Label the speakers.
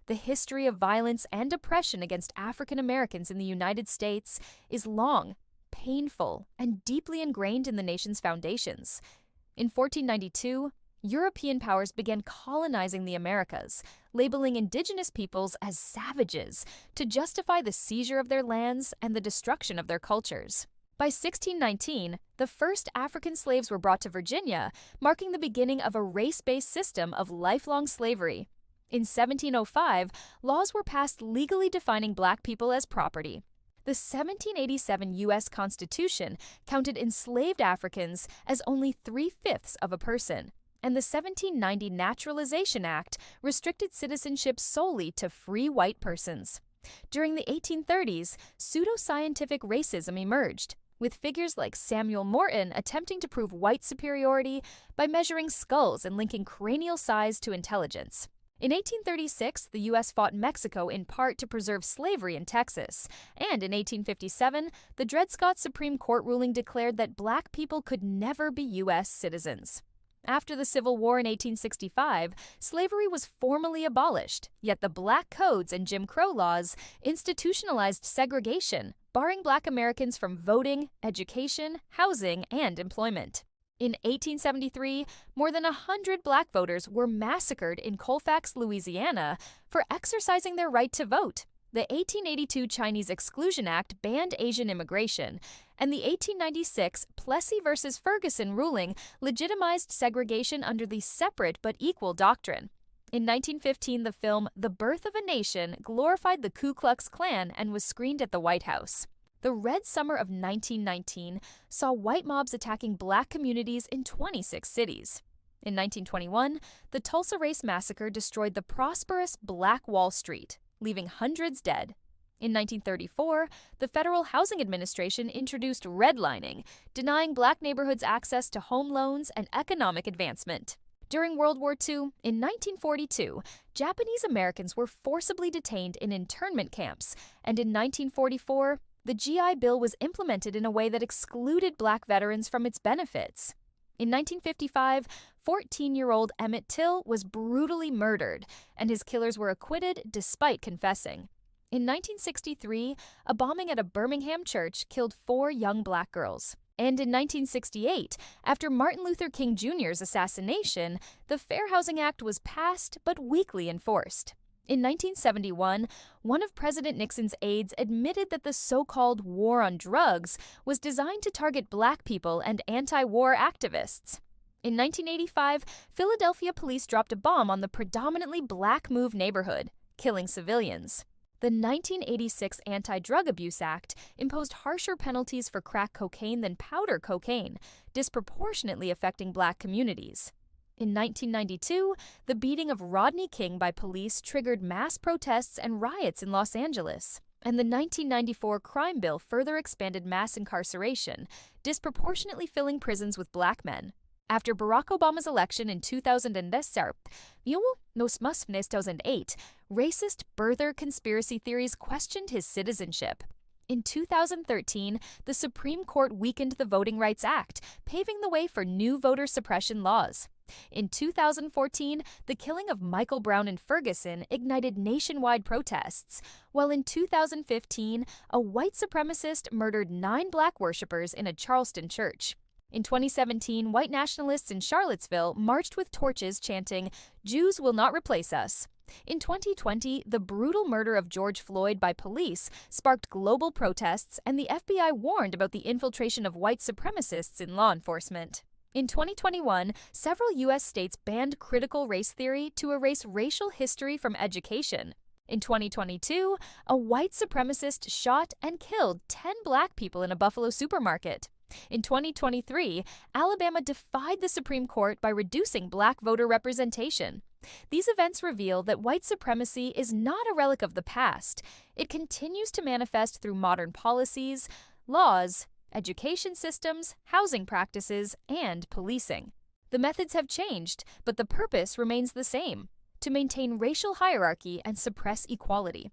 Speaker 1: The history of violence and oppression against African Americans in the United States is long, painful, and deeply ingrained in the nation's foundations. In 1492, European powers began colonizing the Americas, labeling indigenous peoples as savages to justify the seizure of their lands and the destruction of their cultures. By 1619, the first African slaves were brought to Virginia, marking the beginning of a race-based system of lifelong slavery. In 1705, laws were passed legally defining Black people as property. The 1787 U.S. Constitution counted enslaved Africans as only 3/5 of a person, and the 1790 Naturalization Act restricted citizenship solely to free white persons. During the 1830s, pseudoscientific racism emerged, with figures like Samuel Morton attempting to prove white superiority by measuring skulls and linking cranial size to intelligence. In 1836, the U.S. fought Mexico in part to preserve slavery in Texas, and in 1857, the Dred Scott Supreme Court ruling declared that Black people could never be U.S. citizens. After the Civil War in 1865, slavery was formally abolished, yet the Black Codes and Jim Crow laws institutionalized segregation, barring Black Americans from voting, education, housing, and employment. In 1873, more than 100 Black voters were massacred in Colfax, Louisiana, for exercising their right to vote. The 1882 Chinese Exclusion Act banned Asian immigration, and the 1896 Plessy v. Ferguson ruling legitimized segregation under the separate but equal doctrine. In 1915, the film The Birth of a Nation glorified the Ku Klux Klan and was screened at the White House. The Red Summer of 1919 saw white mobs attacking Black communities in 26 cities. In 1921, the Tulsa Race Massacre destroyed the prosperous Black Wall Street, leaving hundreds dead. In 1934, the Federal Housing Administration introduced redlining, denying Black neighborhoods access to home loans and economic advancement. During World War II, in 1942, Japanese Americans were forcibly detained in internment camps, and in 1944, the GI Bill was implemented in a way that excluded Black veterans from its benefits. In 1955, 14-year-old Emmett Till was brutally murdered, and his killers were acquitted despite confessing. In 1963, a bombing at a Birmingham church killed 4 young Black girls. And in 1968, after Martin Luther King Jr.'s assassination, the Fair Housing Act was passed but weakly enforced. In 1971, one of President Nixon's aides admitted that the so-called war on drugs was designed to target Black people and anti-war activists. In 1985, Philadelphia police dropped a bomb on the predominantly Black Move neighborhood, killing civilians. The 1986 Anti-Drug Abuse Act imposed harsher penalties for crack cocaine than powder cocaine, disproportionately affecting Black communities. In 1992, the beating of Rodney King by police triggered mass protests and riots in Los Angeles, and the 1994 crime bill further expanded mass incarceration, disproportionately filling prisons with Black men. After Barack Obama's election in 2008, racist birther conspiracy theories questioned his citizenship. In 2013, the Supreme Court weakened the Voting Rights Act, paving the way for new voter suppression laws. In 2014, the killing of Michael Brown in Ferguson ignited nationwide protests, while in 2015, a white supremacist murdered 9 Black worshippers in a Charleston church. In 2017, white nationalists in Charlottesville marched with torches chanting, "Jews will not replace us." In 2020, the brutal murder of George Floyd by police sparked global protests, and the FBI warned about the infiltration of white supremacists in law enforcement. In 2021, several U.S. states banned critical race theory to erase racial history from education. In 2022, a white supremacist shot and killed 10 Black people in a Buffalo supermarket. In 2023, Alabama defied the Supreme Court by reducing Black voter representation. These events reveal that white supremacy is not a relic of the past. It continues to manifest through modern policies, laws, education systems, housing practices, and policing. The methods have changed, but the purpose remains the same: to maintain racial hierarchy and suppress equality.